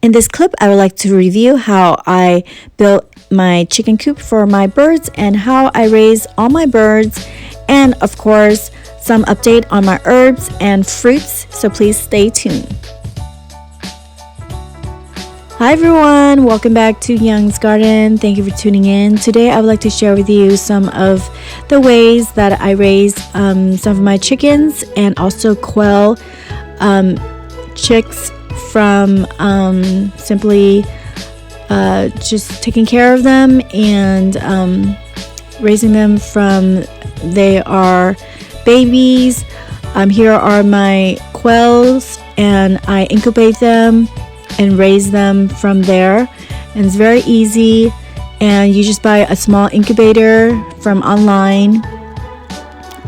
In this clip, I would like to review how I built my chicken coop for my birds and how I raise all my birds, and of course, some update on my herbs and fruits, so please stay tuned. Hi everyone, welcome back to Young's Garden. Thank you for tuning in. Today I would like to share with you some of the ways that I raise some of my chickens and also quail chicks from simply just taking care of them and raising them from they are babies. Here are my quails, and I incubate them and raise them from there, and it's very easy, and you just buy a small incubator from online,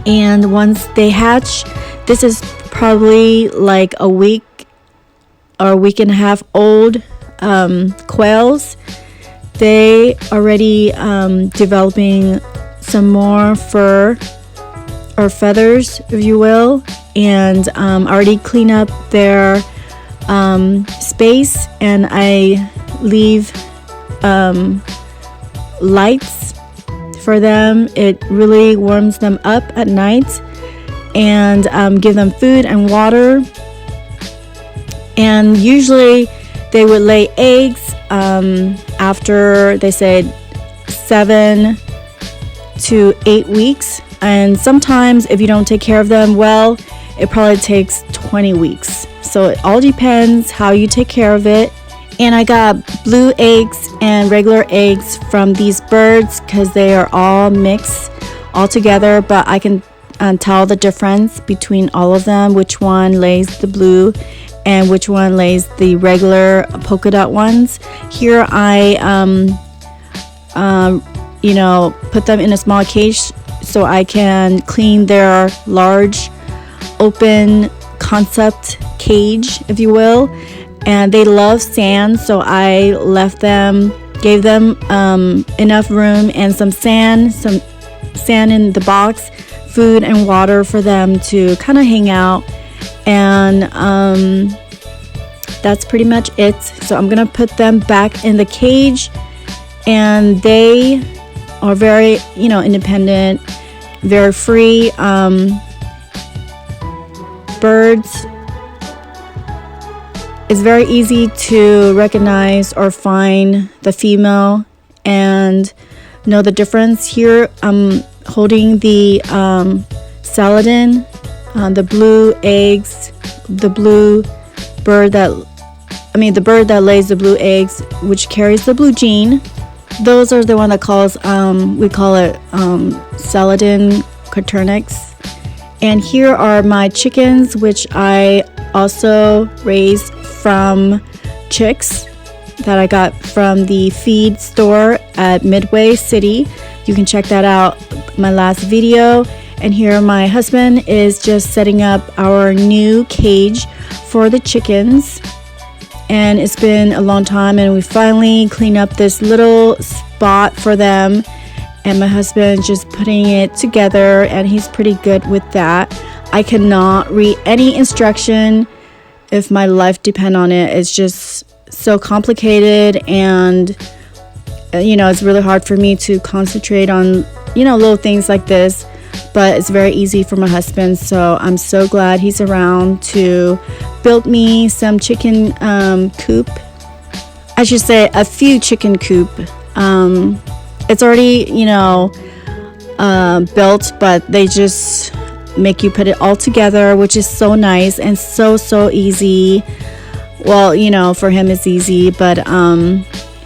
and once they hatch, this is probably like a week or a week and a half old quails. They already developing some more fur or feathers, if you will, and already clean up their space, and I leave lights for them. It really warms them up at night, and give them food and water. And usually they would lay eggs after, they said, 7 to 8 weeks, and sometimes if you don't take care of them well, it probably takes 20 weeks. So it all depends how you take care of it. And I got blue eggs and regular eggs from these birds because they are all mixed all together, but I can tell the difference between all of them, which one lays the blue and which one lays the regular polka dot ones. Here I put them in a small cage so I can clean their large open concept cage, if you will. And they love sand, so I gave them enough room and some sand in the box, food and water for them to kind of hang out. And that's pretty much it. So I'm gonna put them back in the cage, and they are very independent, very free birds. It's very easy to recognize or find the female and know the difference. Here I'm holding the Saladin, the blue eggs, the bird that lays the blue eggs, which carries the blue gene. Those are the one that we call it Saladin Quaternix. And here are my chickens, which I also raised from chicks that I got from the feed store at Midway City. You can check that out, my last video. And here my husband is just setting up our new cage for the chickens. And it's been a long time, and we finally cleaned up this little spot for them. And my husband's just putting it together, and he's pretty good with that. I cannot read any instruction if my life depends on it. It's just so complicated, and it's really hard for me to concentrate on little things like this, but it's very easy for my husband. So I'm so glad he's around to build me some chicken coop. I should say a few chicken coop. It's already built, but they just make you put it all together, which is so nice and so easy. Well, for him it's easy, but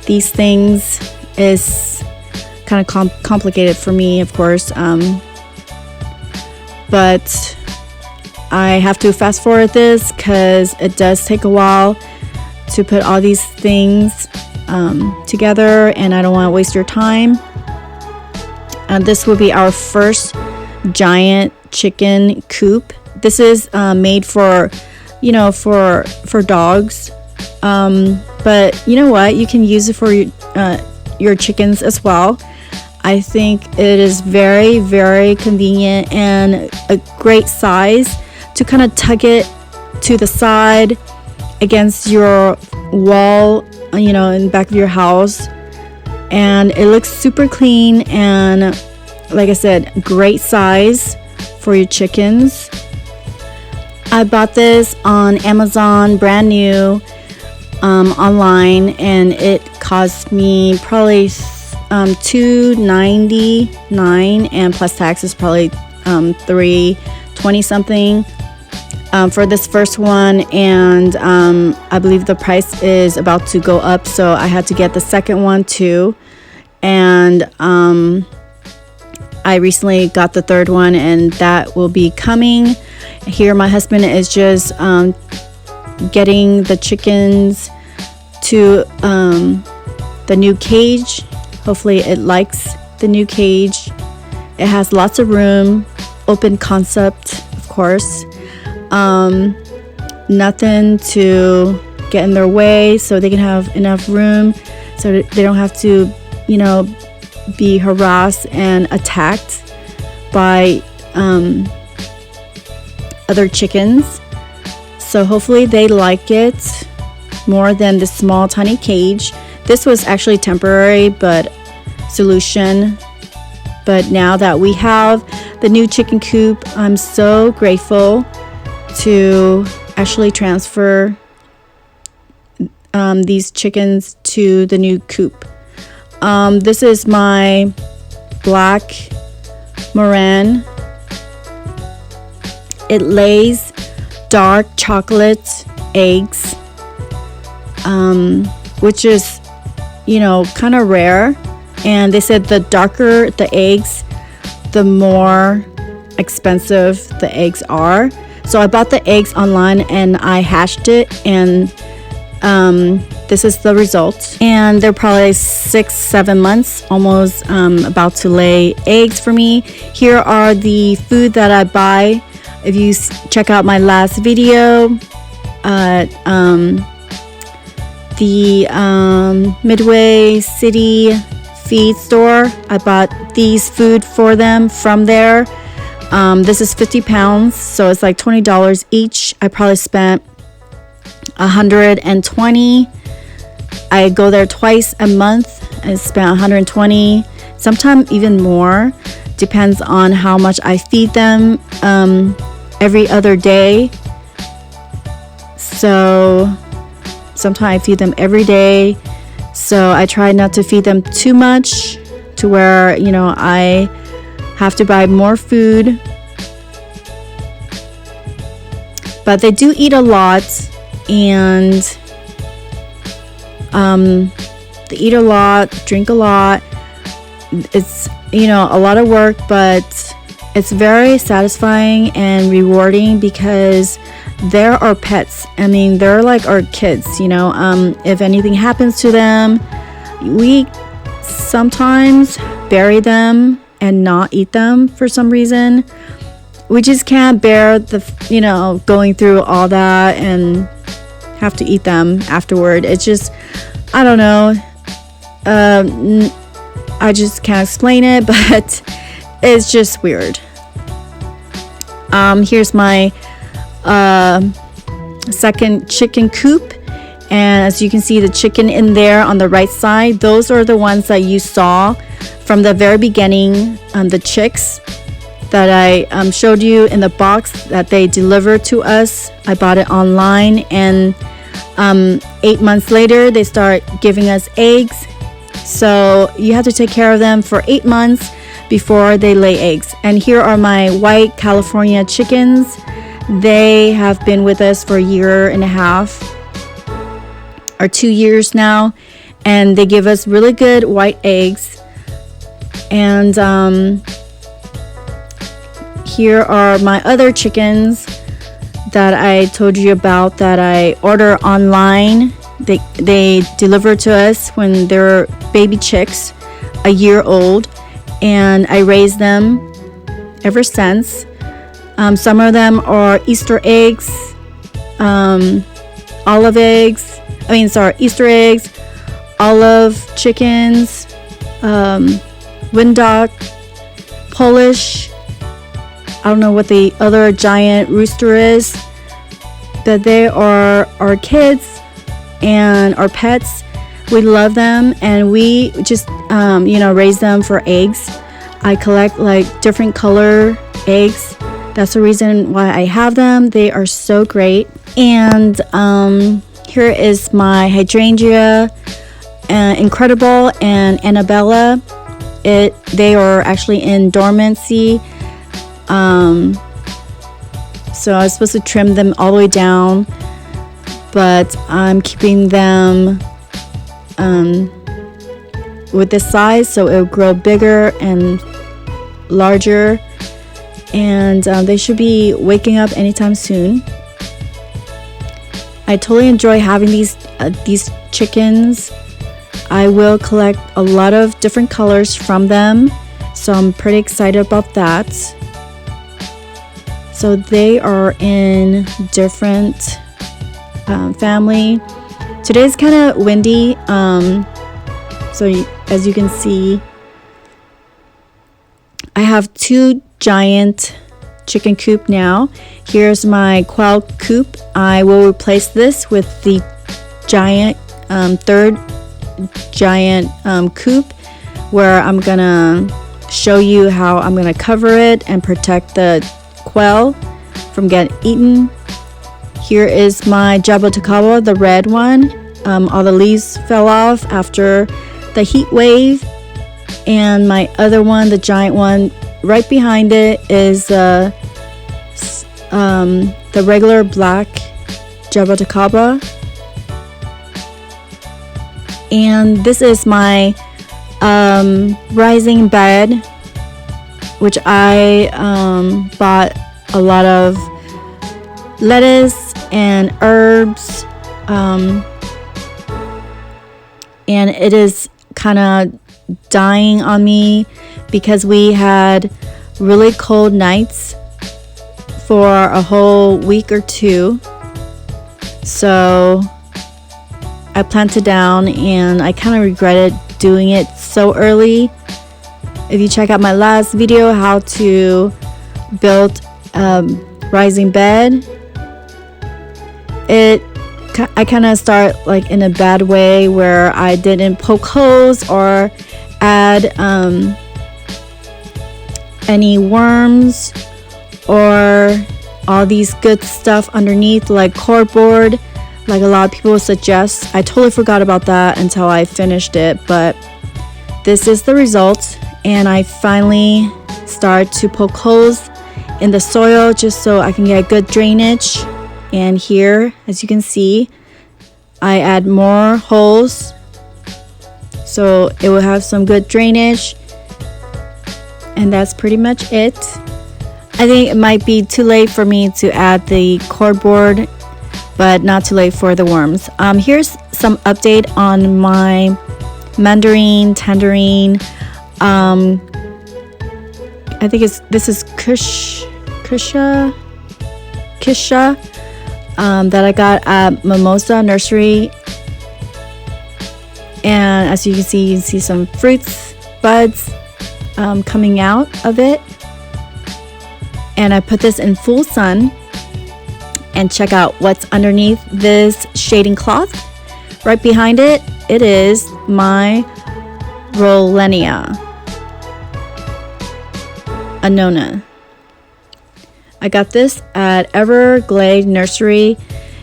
these things is kind of complicated for me, of course. But I have to fast forward this because it does take a while to put all these things together, and I don't want to waste your time. And this will be our first giant chicken coop. This is made for dogs, but you know what, you can use it for your chickens as well. I think it is very, very convenient and a great size to kind of tuck it to the side against your wall, in the back of your house, and it looks super clean, and like I said, great size for your chickens. I bought this on Amazon, brand new, online, and it cost me probably $2.99, and plus tax is probably $3.20 something for this first one, and I believe the price is about to go up, so I had to get the second one too, and I recently got the third one, and that will be coming. Here my husband is just getting the chickens to the new cage. Hopefully it likes the new cage. It has lots of room, open concept, of course. Nothing to get in their way, so they can have enough room so that they don't have to, be harassed and attacked by other chickens. So hopefully they like it more than the small tiny cage. This was actually temporary solution, but now that we have the new chicken coop, I'm so grateful to actually transfer these chickens to the new coop. This is my black Moran. It lays dark chocolate eggs, which is, kind of rare. And they said the darker the eggs, the more expensive the eggs are. So I bought the eggs online and I hatched it, and this is the result. And they're probably 6-7 months, almost about to lay eggs for me. Here are the food that I buy. If you check out my last video at the Midway City feed store, I bought these food for them from there. This is 50 pounds, so it's like $20 each. I probably spent $120. I go there twice a month. I spent $120, sometimes even more. Depends on how much I feed them every other day. So sometimes I feed them every day. So I try not to feed them too much to where, I have to buy more food. But they do eat a lot, and they eat a lot, drink a lot. It's, a lot of work, but it's very satisfying and rewarding because they're our pets. I mean, they're like our kids, if anything happens to them, we sometimes bury them and not eat them for some reason. We just can't bear the, going through all that and have to eat them afterward. It's just, I don't know. I just can't explain it, but it's just weird. Here's my second chicken coop, and as you can see, the chicken in there on the right side, those are the ones that you saw from the very beginning, the chicks that I showed you in the box that they delivered to us. I bought it online, and 8 months later they start giving us eggs. So you have to take care of them for 8 months before they lay eggs. And here are my white California chickens. They have been with us for 1.5 years or 2 years now, and they give us really good white eggs. And here are my other chickens that I told you about that I order online. They deliver to us when they're baby chicks, 1 year old, and I raise them ever since. Some of them are Easter eggs, Easter eggs, olive chickens, windduck, Polish. I don't know what the other giant rooster is, but they are our kids. and our pets, we love them, and we just raise them for eggs. I collect like different color eggs. That's the reason why I have them. They are so great. And here is my hydrangea, Incredible and Annabella. They are actually in dormancy. So I was supposed to trim them all the way down, but I'm keeping them with this size so it will grow bigger and larger, and they should be waking up anytime soon. I totally enjoy having these chickens. I will collect a lot of different colors from them, so I'm pretty excited about that. So they are in different family. Today's kind of windy, so as you can see, I have 2 giant chicken coop now. Here's my quail coop. I will replace this with the giant third giant coop, where I'm gonna show you how I'm gonna cover it and protect the quail from getting eaten. Here is my jaboticaba, the red one. All the leaves fell off after the heat wave, and my other one, the giant one, right behind it is the regular black jaboticaba. And this is my rising bed, which I bought a lot of lettuce and herbs, and it is kind of dying on me because we had really cold nights for a whole week or 2. So I planted down, and I kind of regretted doing it so early. If you check out my last video, how to build a rising bed, I kind of start like in a bad way where I didn't poke holes or add any worms or all these good stuff underneath, like cardboard, like a lot of people suggest. I totally forgot about that until I finished it, but this is the result. And I finally start to poke holes in the soil just so I can get good drainage. And here, as you can see, I add more holes so it will have some good drainage. And that's pretty much it. I think it might be too late for me to add the cardboard, but not too late for the worms. Here's some update on my mandarin, tangerine. I think this is Kisha that I got at Mimosa Nursery. And as you can see some fruits, buds coming out of it. And I put this in full sun. And check out what's underneath this shading cloth. Right behind it, it is my Rollenia Annona. I got this at Everglade Nursery.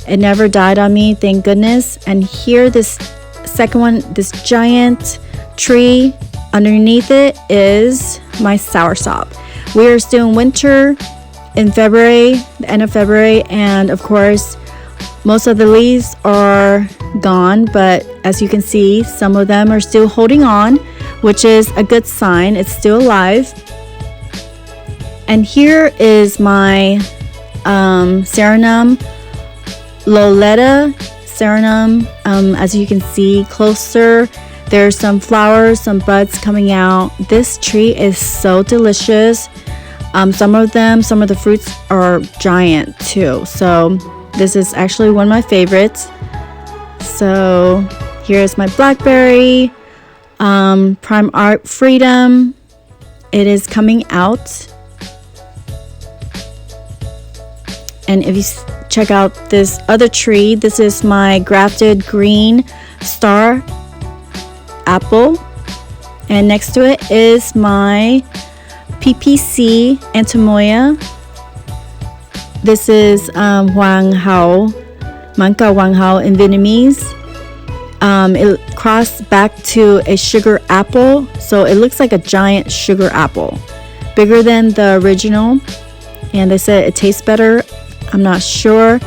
It never died on me, thank goodness. And here, this second one, this giant tree, underneath it is my soursop. We are still in winter in February, the end of February, and of course, most of the leaves are gone, but as you can see, some of them are still holding on, which is a good sign. It's still alive. And here is my Serenum Loletta Serenum. As you can see closer, there's some flowers, some buds coming out. This tree is so delicious. Some of the fruits are giant too. So this is actually one of my favorites. So here's my blackberry, Prime Art Freedom. It is coming out. And if you check out this other tree. This is my grafted green star apple, and next to it is my PPC Antamoya. This is Hoàng Hảo, Manca Hoàng Hảo in Vietnamese. It crossed back to a sugar apple, so it looks like a giant sugar apple, bigger than the original, and they said it tastes better. I'm not sure.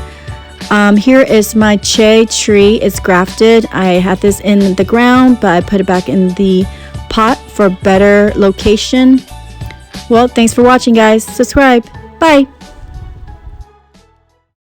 Here is my Che tree. It's grafted. I had this in the ground, but I put it back in the pot for better location. Well, thanks for watching, guys. Subscribe. Bye.